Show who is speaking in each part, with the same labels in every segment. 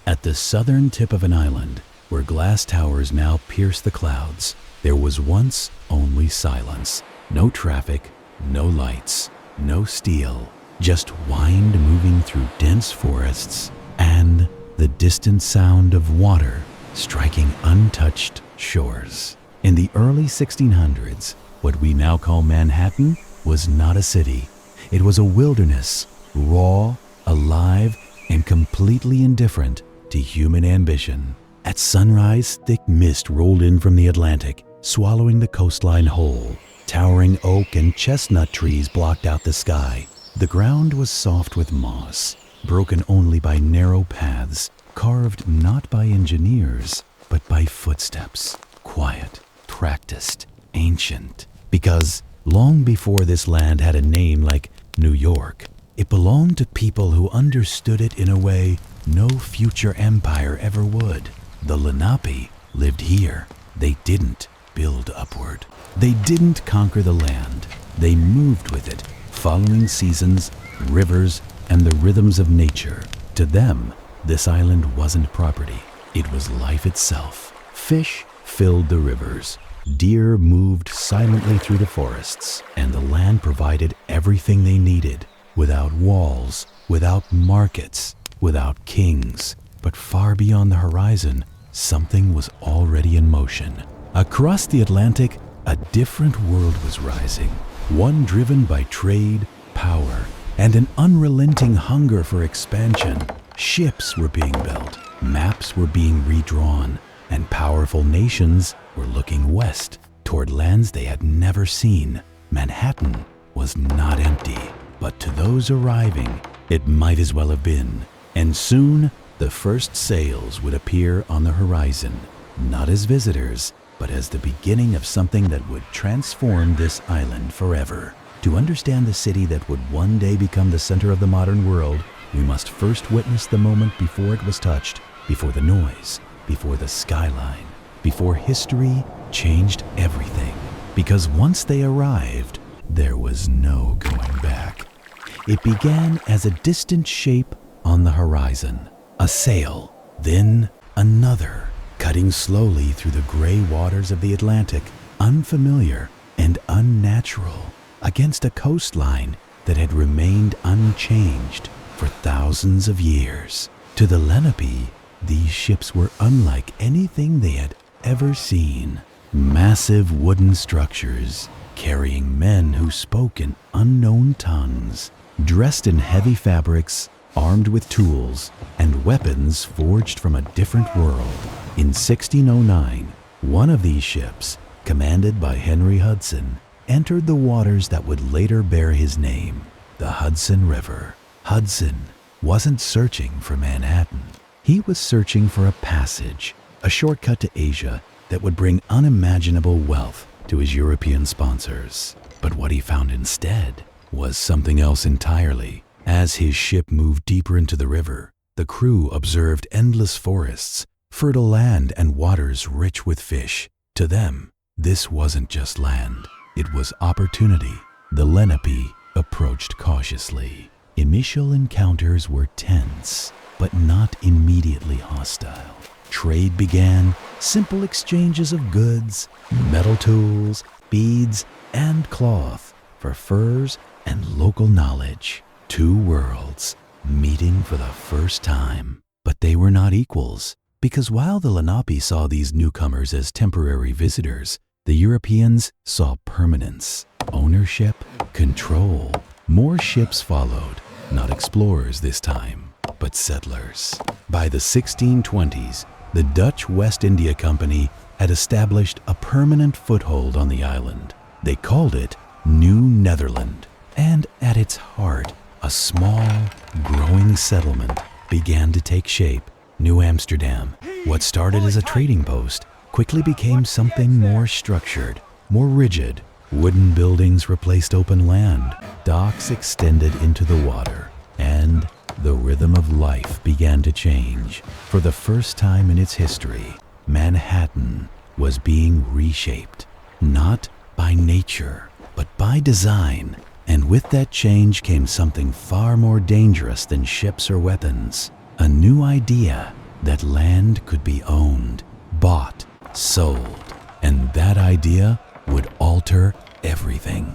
Speaker 1: At the southern tip of an island, where glass towers now pierce the clouds, there was once only silence. No traffic, no lights, no steel, just wind moving through dense forests and the distant sound of water striking untouched shores. In the early 1600s, what we now call Manhattan was not a city. It was a wilderness, raw, alive, and completely indifferent to human ambition. At sunrise, thick mist rolled in from the Atlantic, swallowing the coastline whole. Towering oak and chestnut trees blocked out the sky. The ground was soft with moss, broken only by narrow paths, carved not by engineers, but by footsteps. Quiet, practiced, ancient. Because long before this land had a name like New York, it belonged to people who understood it in a way no future empire ever would. The Lenape lived here. They didn't build upward. They didn't conquer the land. They moved with it, following seasons, rivers, and the rhythms of nature. To them, this island wasn't property. It was life itself. Fish filled the rivers. Deer moved silently through the forests, and the land provided everything they needed, without walls, without markets, without kings. But far beyond the horizon, something was already in motion. Across the Atlantic, a different world was rising, one driven by trade, power, and an unrelenting hunger for expansion. Ships were being built, maps were being redrawn, and powerful nations were looking west toward lands they had never seen. Manhattan was not empty, but to those arriving, it might as well have been. And soon, the first sails would appear on the horizon, not as visitors, but as the beginning of something that would transform this island forever. To understand the city that would one day become the center of the modern world, we must first witness the moment before it was touched, before the noise, before the skyline, before history changed everything. Because once they arrived, there was no going back. It began as a distant shape on the horizon, a sail, then another, cutting slowly through the gray waters of the Atlantic, unfamiliar and unnatural, against a coastline that had remained unchanged for thousands of years. To the Lenape, these ships were unlike anything they had ever seen. Massive wooden structures, carrying men who spoke in unknown tongues, dressed in heavy fabrics, armed with tools and weapons forged from a different world. In 1609, one of these ships, commanded by Henry Hudson, entered the waters that would later bear his name, the Hudson River. Hudson wasn't searching for Manhattan. He was searching for a passage, a shortcut to Asia that would bring unimaginable wealth to his European sponsors. But what he found instead was something else entirely. As his ship moved deeper into the river, the crew observed endless forests, fertile land, and waters rich with fish. To them, this wasn't just land. It was opportunity. The Lenape approached cautiously. Initial encounters were tense, but not immediately hostile. Trade began, simple exchanges of goods, metal tools, beads, and cloth for furs and local knowledge. Two worlds meeting for the first time. But they were not equals, because while the Lenape saw these newcomers as temporary visitors, the Europeans saw permanence, ownership, control. More ships followed, not explorers this time, but settlers. By the 1620s, the Dutch West India Company had established a permanent foothold on the island. They called it New Netherland, and at its heart, a small, growing settlement began to take shape. New Amsterdam, what started as a trading post, quickly became something more structured, more rigid. Wooden buildings replaced open land, docks extended into the water, and the rhythm of life began to change. For the first time in its history, Manhattan was being reshaped, not by nature, but by design. And with that change came something far more dangerous than ships or weapons. A new idea, that land could be owned, bought, sold, and that idea would alter everything.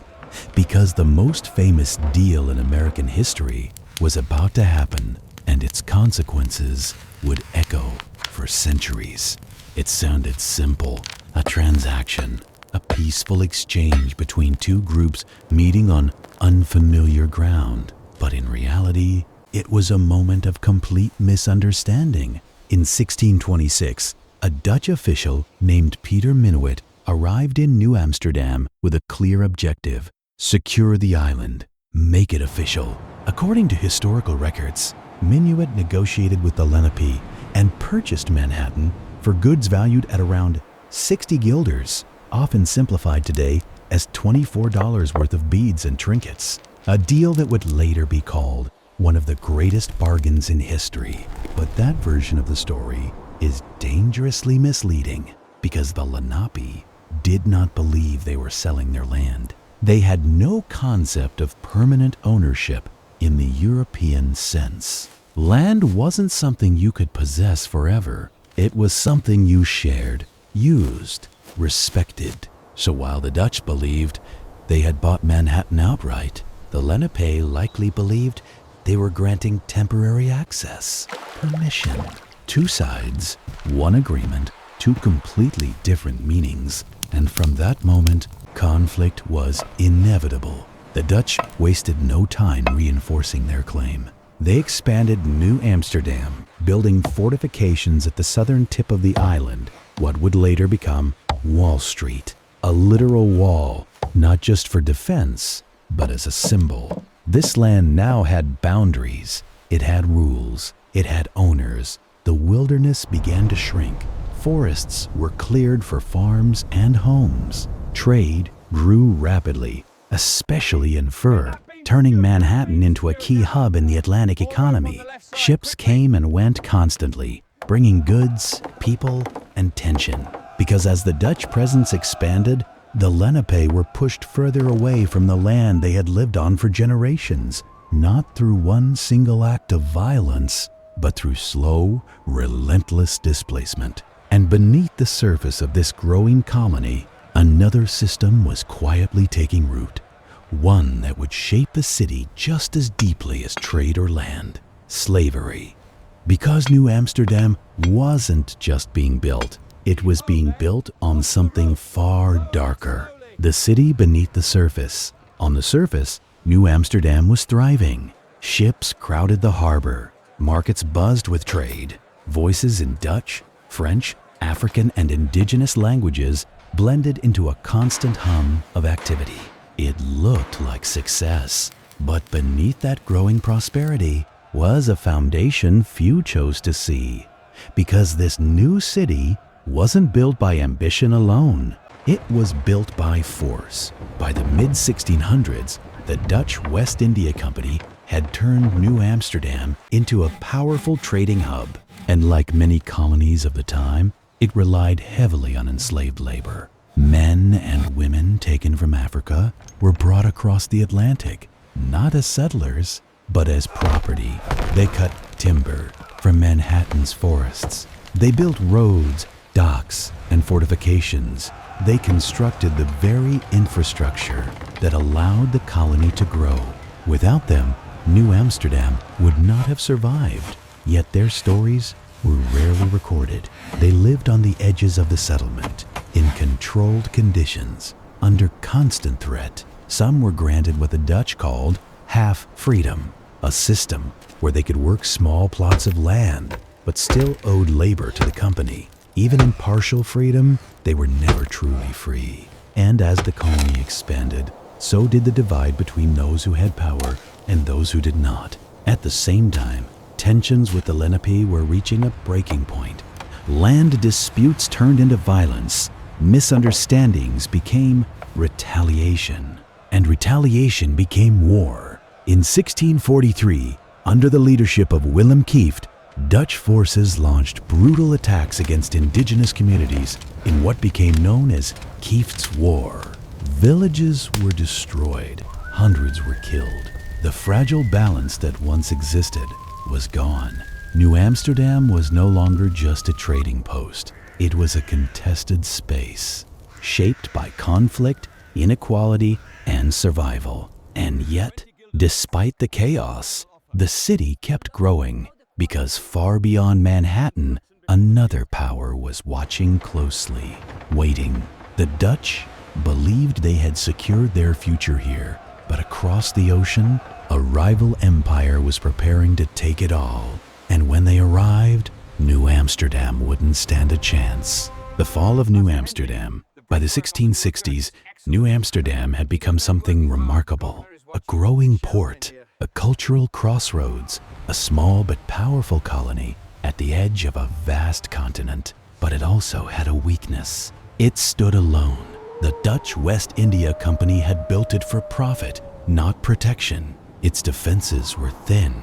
Speaker 1: Because the most famous deal in American history was about to happen, and its consequences would echo for centuries. It sounded simple, a transaction, a peaceful exchange between two groups meeting on unfamiliar ground. But in reality, it was a moment of complete misunderstanding. In 1626, a Dutch official named Peter Minuit arrived in New Amsterdam with a clear objective: secure the island, make it official. According to historical records, Minuit negotiated with the Lenape and purchased Manhattan for goods valued at around 60 guilders, often simplified today as $24 worth of beads and trinkets. A deal that would later be called one of the greatest bargains in history. But that version of the story is dangerously misleading because the Lenape did not believe they were selling their land. They had no concept of permanent ownership in the European sense. Land wasn't something you could possess forever. It was something you shared, used, respected. So while the Dutch believed they had bought Manhattan outright, the Lenape likely believed they were granting temporary access, permission. Two sides, one agreement, two completely different meanings. And from that moment, conflict was inevitable. The Dutch wasted no time reinforcing their claim. They expanded New Amsterdam, building fortifications at the southern tip of the island, what would later become Wall Street. A literal wall, not just for defense, but as a symbol. This land now had boundaries. It had rules. It had owners. The wilderness began to shrink. Forests were cleared for farms and homes. Trade grew rapidly, especially in fur, turning Manhattan into a key hub in the Atlantic economy. Ships came and went constantly, bringing goods, people, and tension. Because as the Dutch presence expanded, the Lenape were pushed further away from the land they had lived on for generations, not through one single act of violence, but through slow, relentless displacement. And beneath the surface of this growing colony, another system was quietly taking root, one that would shape the city just as deeply as trade or land: slavery. Because New Amsterdam wasn't just being built, it was being built on something far darker: the city beneath the surface. On the surface, New Amsterdam was thriving. Ships crowded the harbor, markets buzzed with trade, voices in Dutch, French, African, and indigenous languages blended into a constant hum of activity. It looked like success, but beneath that growing prosperity was a foundation few chose to see. Because this new city wasn't built by ambition alone. It was built by force. By the mid-1600s, the Dutch West India Company had turned New Amsterdam into a powerful trading hub. And like many colonies of the time, it relied heavily on enslaved labor. Men and women taken from Africa were brought across the Atlantic, not as settlers, but as property. They cut timber from Manhattan's forests. They built roads, docks, and fortifications. They constructed the very infrastructure that allowed the colony to grow. Without them, New Amsterdam would not have survived. Yet their stories were rarely recorded. They lived on the edges of the settlement, in controlled conditions, under constant threat. Some were granted what the Dutch called half freedom, a system where they could work small plots of land, but still owed labor to the company. Even in partial freedom, they were never truly free. And as the colony expanded, so did the divide between those who had power and those who did not. At the same time, tensions with the Lenape were reaching a breaking point. Land disputes turned into violence. Misunderstandings became retaliation. And retaliation became war. In 1643, under the leadership of Willem Kieft, Dutch forces launched brutal attacks against indigenous communities in what became known as Kieft's War. Villages were destroyed, hundreds were killed. The fragile balance that once existed was gone. New Amsterdam was no longer just a trading post. It was a contested space, shaped by conflict, inequality, and survival. And yet, despite the chaos, the city kept growing because far beyond Manhattan, another power was watching closely, waiting. The Dutch believed they had secured their future here, but across the ocean, a rival empire was preparing to take it all. And when they arrived, New Amsterdam wouldn't stand a chance. The fall of New Amsterdam. By the 1660s, New Amsterdam had become something remarkable. A growing port, a cultural crossroads, a small but powerful colony at the edge of a vast continent. But it also had a weakness. It stood alone. The Dutch West India Company had built it for profit, not protection. Its defenses were thin,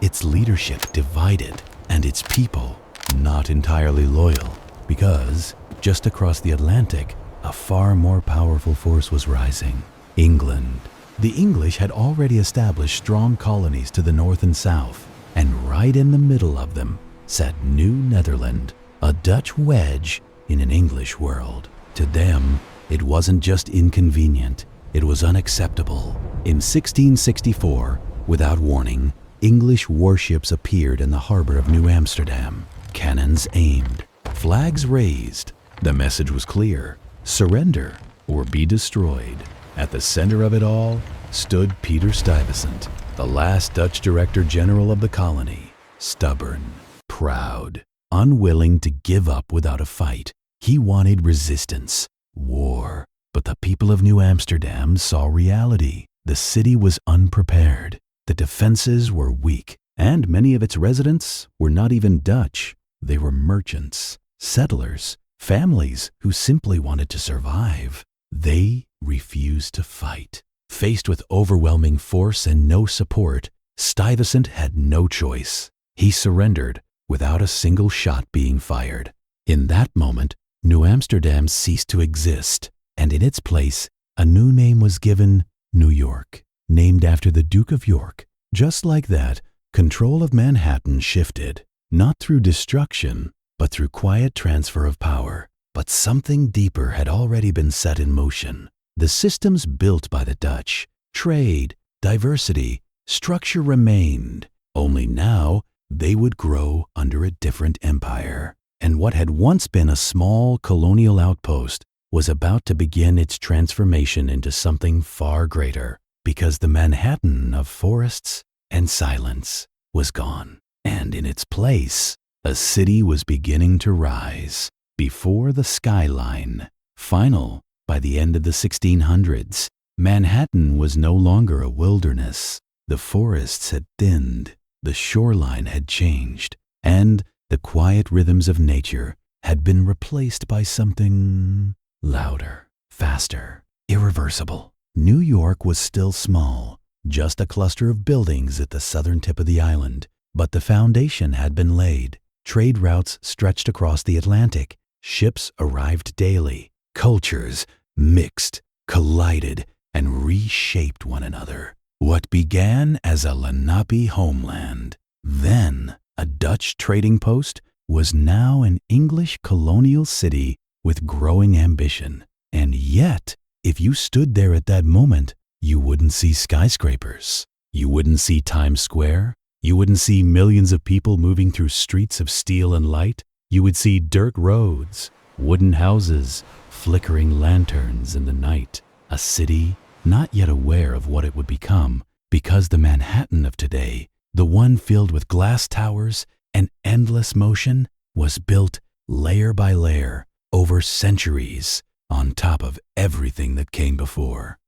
Speaker 1: its leadership divided, and its people not entirely loyal, because just across the Atlantic, a far more powerful force was rising: England. The English had already established strong colonies to the north and south, and right in the middle of them sat New Netherland, a Dutch wedge in an English world. To them, it wasn't just inconvenient, it was unacceptable. In 1664, without warning, English warships appeared in the harbor of New Amsterdam. Cannons aimed, flags raised. The message was clear: surrender or be destroyed. At the center of it all stood Peter Stuyvesant, the last Dutch Director General of the colony. Stubborn, proud, unwilling to give up without a fight. He wanted resistance, war. But the people of New Amsterdam saw reality. The city was unprepared. The defenses were weak, and many of its residents were not even Dutch. They were merchants, settlers, families who simply wanted to survive. They refused to fight. Faced with overwhelming force and no support, Stuyvesant had no choice. He surrendered without a single shot being fired. In that moment, New Amsterdam ceased to exist, and in its place, a new name was given: New York, named after the Duke of York. Just like that, control of Manhattan shifted, not through destruction, but through quiet transfer of power. But something deeper had already been set in motion. The systems built by the Dutch, trade, diversity, structure remained. Only now, they would grow under a different empire. And what had once been a small colonial outpost was about to begin its transformation into something far greater, because the Manhattan of forests and silence was gone. And in its place, a city was beginning to rise before the skyline. Final, by the end of the 1600s, Manhattan was no longer a wilderness. The forests had thinned, the shoreline had changed, and the quiet rhythms of nature had been replaced by something louder, faster, irreversible. New York was still small, just a cluster of buildings at the southern tip of the island, but the foundation had been laid. Trade routes stretched across the Atlantic. Ships arrived daily. Cultures mixed, collided, and reshaped one another. What began as a Lenape homeland, then a Dutch trading post, was now an English colonial city with growing ambition. And yet, if you stood there at that moment, you wouldn't see skyscrapers. You wouldn't see Times Square. You wouldn't see millions of people moving through streets of steel and light. You would see dirt roads, wooden houses, flickering lanterns in the night. A city not yet aware of what it would become, because the Manhattan of today, the one filled with glass towers and endless motion, was built layer by layer over centuries on top of everything that came before.